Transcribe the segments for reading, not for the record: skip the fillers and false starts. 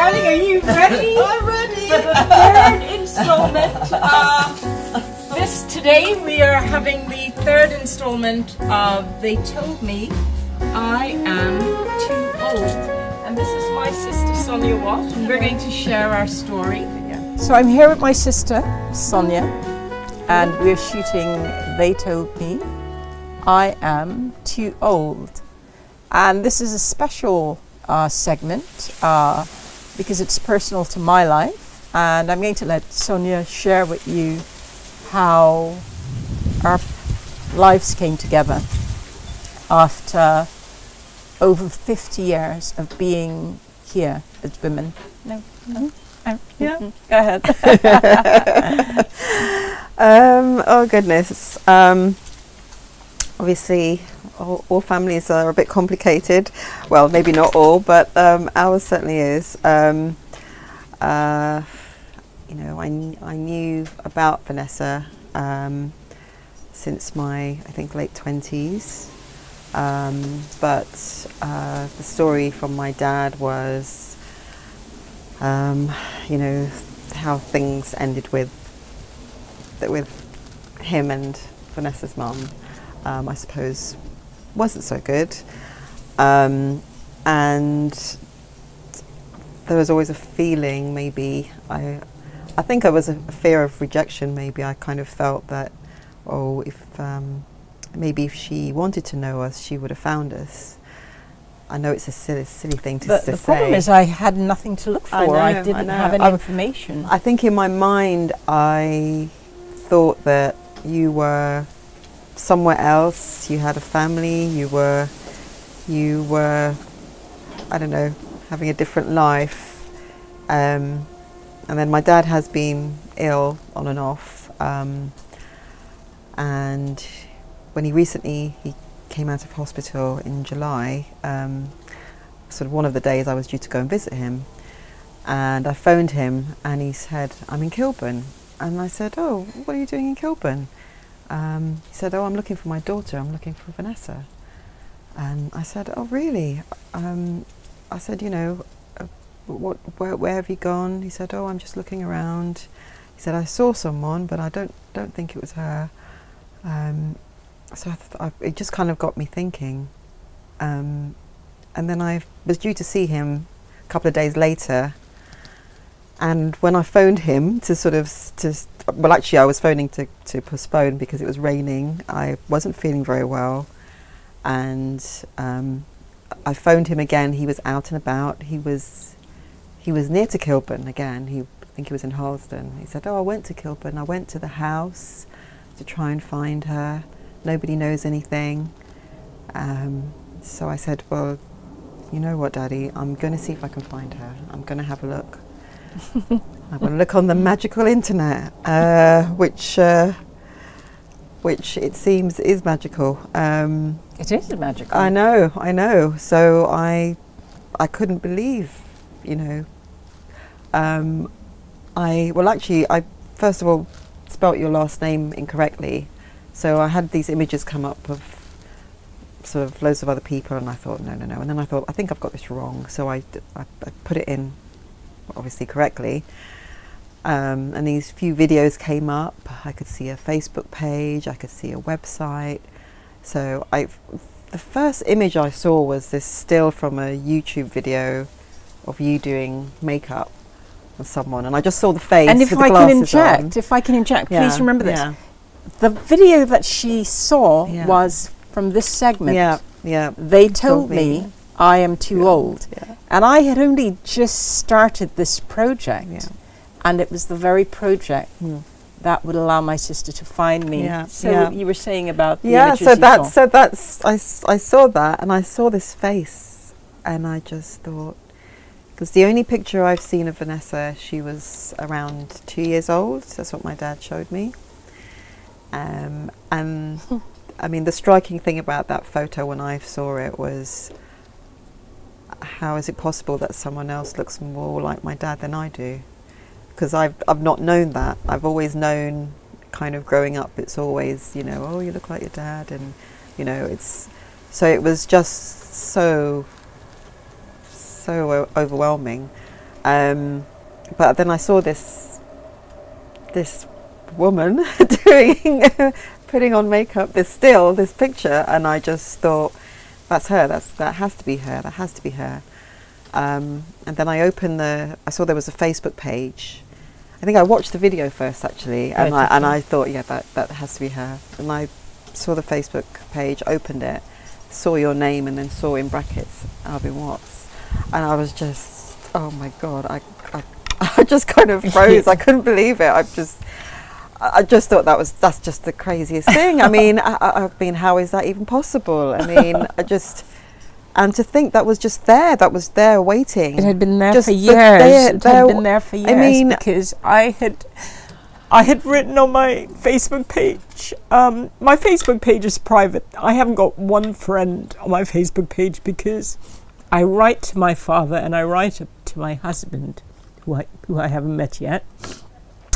darling, are you ready? I'm ready. For the third installment. Today we are having the third installment of They Told Me I Am Too Old. And this is my sister Sonia Watt, and we're going to share our story. So I'm here with my sister Sonia, and we're shooting They Told Me I Am Too Old. And this is a special segment because it's personal to my life, and I'm going to let Sonia share with you how our lives came together after over 50 years of being here as women. No? Yeah, go ahead. Oh goodness. Obviously, all families are a bit complicated. Well, maybe not all, but ours certainly is. You know, I knew about Vanessa since my, I think, late 20s. But the story from my dad was, you know, how things ended with him and Vanessa's mum. I suppose wasn't so good, and there was always a feeling, maybe I think it was a fear of rejection. Maybe I kind of felt that, oh, if maybe if she wanted to know us, she would have found us. I know it's a silly thing to say. The problem is I had nothing to look for. I didn't have any information. I think in my mind I thought that you were somewhere else, you had a family, you were I don't know, having a different life, and then my dad has been ill on and off, and when he came out of hospital in July, sort of one of the days I was due to go and visit him, and I phoned him and he said, I'm in Kilburn. And I said, oh, what are you doing in Kilburn? He said, oh, I'm looking for my daughter, I'm looking for Vanessa. And I said, oh, really? I said, you know, where have you gone? He said, oh, I'm just looking around. He said, I saw someone, but I don't think it was her. So it just kind of got me thinking. And then I was due to see him a couple of days later. And when I phoned him well, actually I was phoning to postpone because it was raining. I wasn't feeling very well, and I phoned him again. He was out and about. He was near to Kilburn again. I think he was in Harlesden. He said, oh, I went to Kilburn. I went to the house to try and find her. Nobody knows anything. So I said, well, you know what, Daddy, I'm going to see if I can find her. I'm going to have a look. I'm going to look on the magical internet, which it seems is magical. It is magical. I know. So I couldn't believe, you know. I first of all spelt your last name incorrectly, so I had these images come up of sort of loads of other people, and I thought no, and then I thought I think I've got this wrong, so I put it in obviously correctly, and these few videos came up. I could see a Facebook page, I could see a website. So the first image I saw was this still from a YouTube video of you doing makeup with someone, and I just saw the face. And if I can inject, please remember this. Yeah. The video that she saw was from this segment. Yeah. They told me I am too old. Yeah. And I had only just started this project, and it was the very project that would allow my sister to find me. So you were saying about the images I saw that, and I saw this face, and I just thought, because the only picture I've seen of Vanessa, she was around 2 years old. That's what my dad showed me. And I mean, the striking thing about that photo when I saw it was, how is it possible that someone else looks more like my dad than I do? Because I've not known that. I've always known, kind of growing up, it's always, you know, oh, you look like your dad, and you know, it's, so it was just so overwhelming. But then I saw this woman putting on makeup, this picture, and I just thought, that's her. That has to be her. That has to be her. And then I saw there was a Facebook page. I think I watched the video first actually, and I thought, yeah, that has to be her. And I saw the Facebook page, opened it, saw your name, and then saw in brackets Alvin Watts, and I was just, oh my God, I just kind of froze. I couldn't believe it. I just thought that's just the craziest thing. I mean, I mean, how is that even possible? I mean, and to think that was just there, that was there waiting. It had been there just for years. It had been there for years. I mean, because I had written on my Facebook page. My Facebook page is private. I haven't got one friend on my Facebook page because I write to my father and I write to my husband, who I haven't met yet.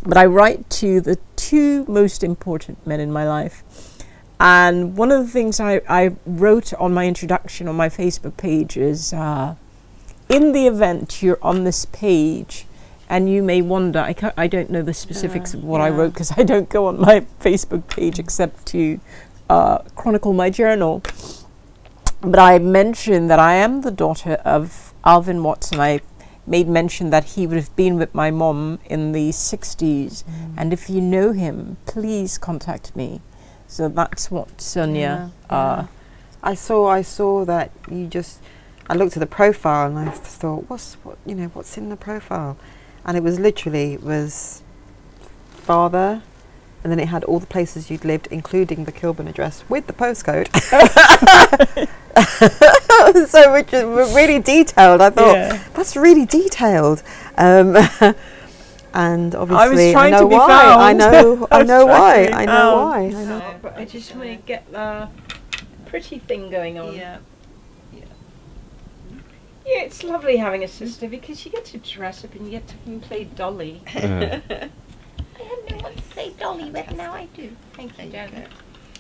But I write to the two most important men in my life. And one of the things I wrote on my introduction on my Facebook page is, in the event you're on this page and you may wonder, I don't know the specifics of what I wrote because I don't go on my Facebook page except to chronicle my journal. But I mentioned that I am the daughter of Alvin Watts, and I made mention that he would have been with my mom in the 60s. And if you know him, please contact me. So that's what Sonia. I saw that you just. I looked at the profile and I thought, what's in the profile, and it was literally father, and then it had all the places you'd lived, including the Kilburn address with the postcode. So which is really detailed. I thought that's really detailed. And obviously, I know why. I know why. But I just want to get the pretty thing going on. Yeah, it's lovely having a sister because you get to dress up and you get to play Dolly. I had no one to play Dolly with, now I do. Thank you, darling.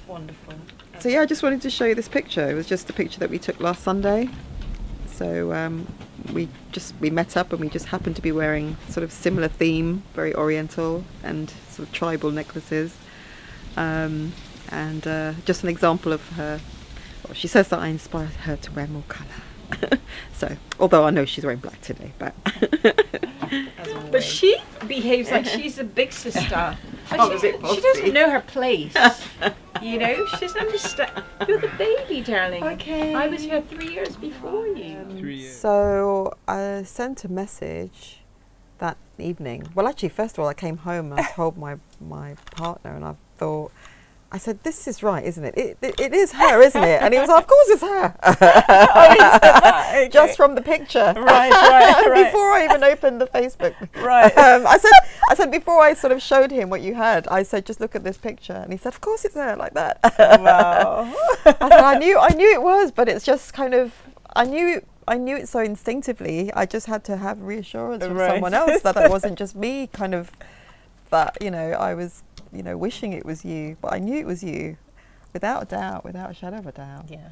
Wonderful. So yeah, I just wanted to show you this picture. It was just a picture that we took last Sunday. So we met up and we just happened to be wearing sort of similar theme, very oriental and sort of tribal necklaces, and just an example of her. Well, she says that I inspired her to wear more colour. So, although I know she's wearing black today, but she behaves like she's a big sister. She doesn't know her place. You know, she doesn't understand. You're the baby, darling. Okay. I was here 3 years before you. 3 years. So I sent a message that evening. Well, actually, first of all, I came home and I told my partner, and I said, this is right, isn't it? It is her, isn't it? And he was like, of course it's her. Okay. Just from the picture. Right. Before I even opened the Facebook. Right. I said, before I sort of showed him what you had, I said, just look at this picture. And he said, of course it's her, like that. Wow. I said, I knew it was, but it's just kind of, I knew it so instinctively. I just had to have reassurance from someone else that it wasn't just me, kind of, that, I was, wishing it was you, but I knew it was you, without a doubt, without a shadow of a doubt. Yeah.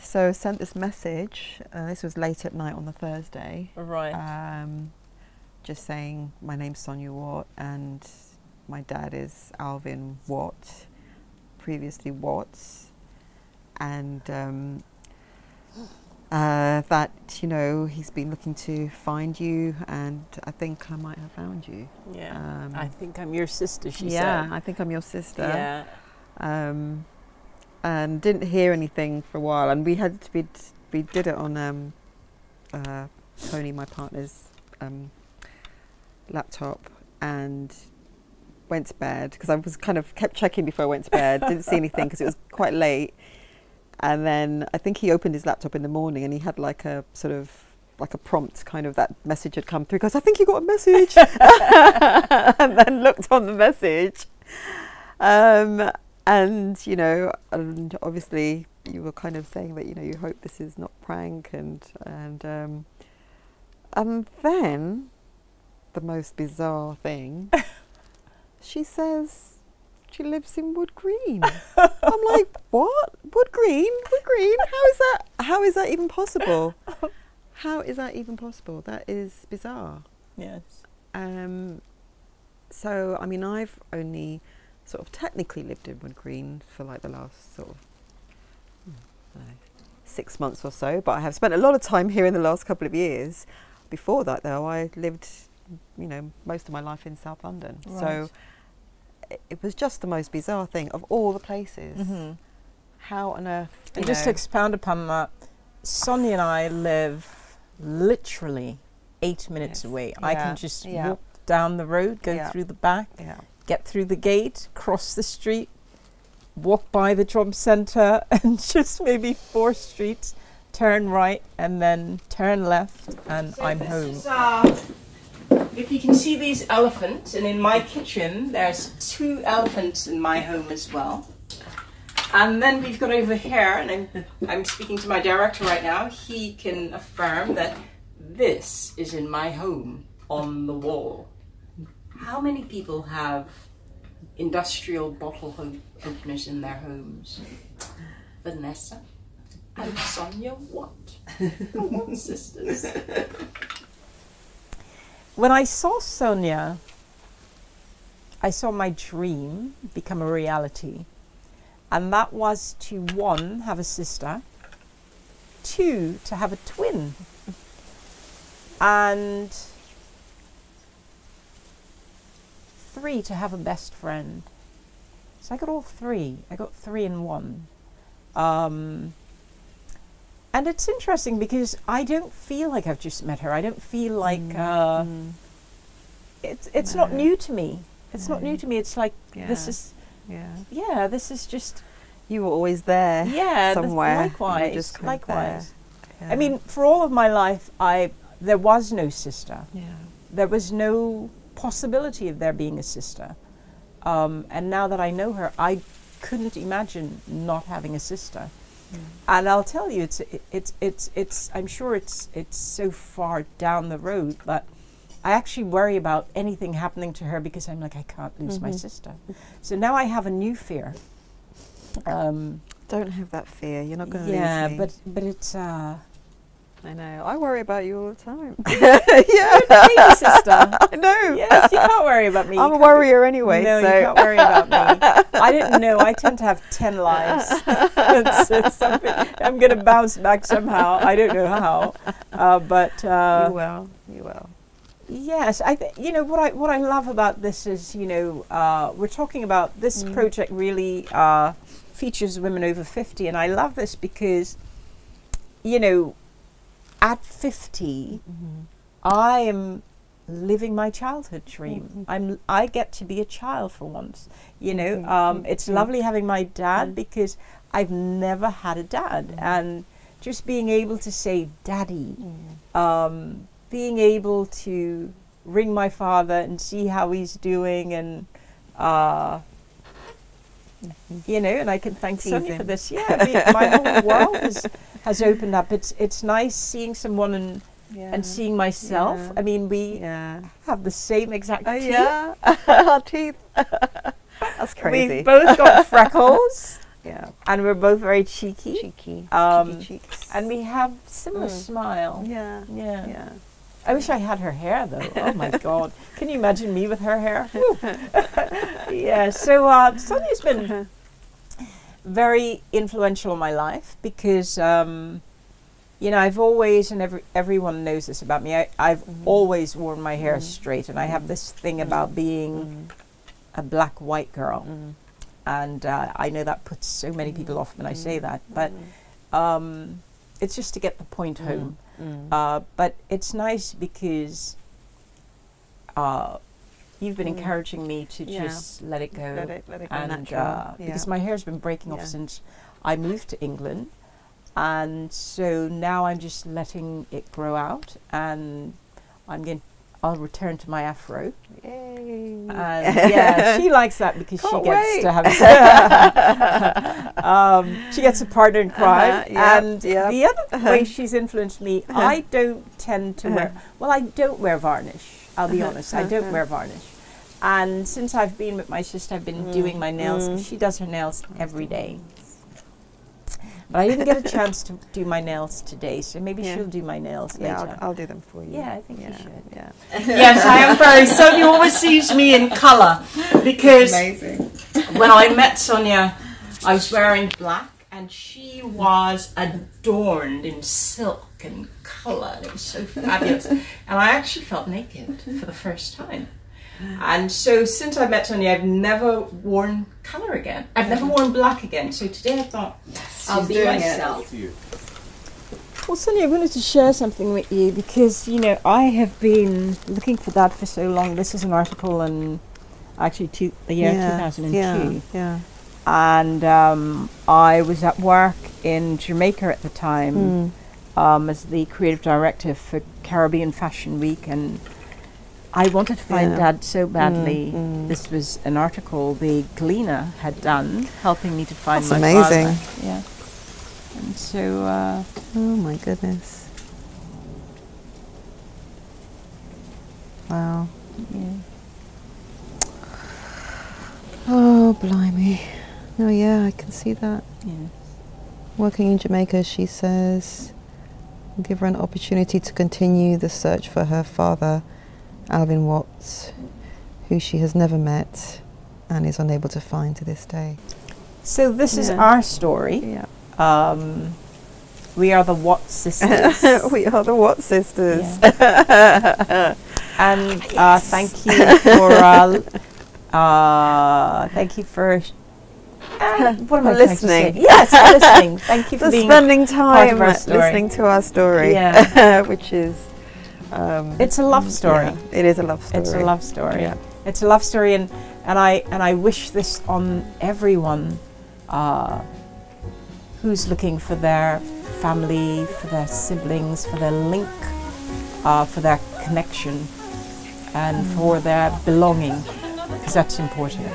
So sent this message. This was late at night on the Thursday. Right. Just saying, my name's Sonia Watt, and my dad is Alvin Watt, previously Watts, and that he's been looking to find you, and I think I might have found you. Yeah. I think I'm your sister, she said. Yeah, I think I'm your sister. Yeah. And didn't hear anything for a while, and we did it on Tony, my partner's laptop, and went to bed because I was kept checking before I went to bed. Didn't see anything because it was quite late. And then I think he opened his laptop in the morning and he had like a prompt, kind of that message had come through. He goes, I think you got a message. And then looked on the message. And obviously you were kind of saying that, you hope this is not prank, and then the most bizarre thing, she says, she lives in Wood Green. I'm like, what? Wood Green? Wood Green? How is that even possible? how is that even possible? That is bizarre. Yes. So, I mean, I've only sort of technically lived in Wood Green for like the last sort of I don't know, 6 months or so, but I have spent a lot of time here in the last couple of years. Before that, though, I lived, you know, most of my life in South London. Right. So it was just the most bizarre thing of all the places. Mm-hmm. How on earth? And just to expound upon that, Sonia and I live literally 8 minutes away. I can just walk down the road, go through the back, get through the gate, cross the street, walk by the job centre, and just maybe 4 streets, turn right, and then turn left, and so I'm home. If you can see these elephants, and in my kitchen there's 2 elephants in my home as well. And then we've got over here, and I'm speaking to my director right now, he can affirm that this is in my home on the wall. How many people have industrial bottle openers in their homes? Vanessa and Sonia Watt. Watt sisters. When I saw Sonia, I saw my dream become a reality. And that was to 1, have a sister, 2, to have a twin. And 3, to have a best friend. So I got all 3. I got 3 in 1. And it's interesting because I don't feel like I've just met her. I don't feel like it's not new to me. It's not new to me. It's like this is this is just, you were always there. Yeah, somewhere. Likewise. Just likewise. Yeah. I mean, for all of my life, there was no sister. Yeah. There was no possibility of there being a sister. And now that I know her, I couldn't imagine not having a sister. And I'll tell you, it's I'm sure it's so far down the road, but I actually worry about anything happening to her because I'm like, I can't lose my sister. So now I have a new fear. Don't have that fear. You're not going to lose me. Yeah, but it's. I know. I worry about you all the time. Baby sister. I know. Yes, you can't worry about me. I'm a worrier anyway. No, so. you can't worry about me. I didn't know. I tend to have 10 lives. it's something. I'm going to bounce back somehow. I don't know how, but you will. You will. Yes, you know what I love about this is, you know, we're talking about this project really features women over 50, and I love this because, you know, at 50, I am living my childhood dream. I get to be a child for once. You know, it's lovely having my dad because I've never had a dad, and just being able to say "daddy," being able to ring my father and see how he's doing, and you know, and I can thank Sonia for this. Yeah, my whole world has opened up. It's nice seeing someone and seeing myself. I mean, we have the same exact teeth. Yeah, our teeth. That's crazy. We've both got freckles. Yeah, and we're both very cheeky. Cheeky cheeks. And we have similar smile. Yeah. I wish I had her hair though. Oh my God. Can you imagine me with her hair? Yeah, so Sonia's been very influential in my life because, you know, I've always, and everyone knows this about me, I've always worn my hair straight, and I have this thing about being a black-white girl. And I know that puts so many people off when I say that, but it's just to get the point home. But it's nice because you've been encouraging me to just let it go. Let it go and natural. because my hair's been breaking off since I moved to England, and so now I'm just letting it grow out, and I'll return to my afro. Yay. And yeah, she likes that because she gets to have she gets a partner in crime. And the other way she's influenced me, I don't tend to wear, well, I don't wear varnish. I'll be honest, I don't wear varnish. And since I've been with my sister, I've been doing my nails. She does her nails every day. But I didn't get a chance to do my nails today, so maybe Yeah. she'll do my nails Yeah, later. I'll do them for you. Yeah, I think you should. Yeah. Yes, I am very. Sonia always sees me in colour because Amazing. when I met Sonia, I was wearing black and she was adorned in silk and colour. It was so fabulous. And I actually felt naked for the first time. And so since I met Sonia, I've never worn colour again. I've never worn black again. So today I thought, I'll be myself. Well, Sonia, I wanted to share something with you because, you know, I have been looking for that for so long. This is an article in actually the year 2002. Yeah. And I was at work in Jamaica at the time as the creative director for Caribbean Fashion Week, and I wanted to find Dad so badly. This was an article the Gleaner had done, helping me to find my amazing. father. Yeah. And so... oh my goodness. Wow. yeah. Oh, blimey. Oh yeah, I can see that. Yeah. Working in Jamaica, she says, will give her an opportunity to continue the search for her father, Alvin Watts, who she has never met and is unable to find to this day. So this is our story. Yeah. We are the Watts sisters. We are the Watts sisters. Yeah. And thank you for what am I listening. trying to say? Yes, for listening. Thank you for being spending part time of our story. listening to our story. Yeah. Which is it's a love story. Yeah, it is a love story. It's a love story. Yeah. It's a love story, and I wish this on everyone who's looking for their family, for their siblings, for their link, for their connection, and for their belonging, because that's important.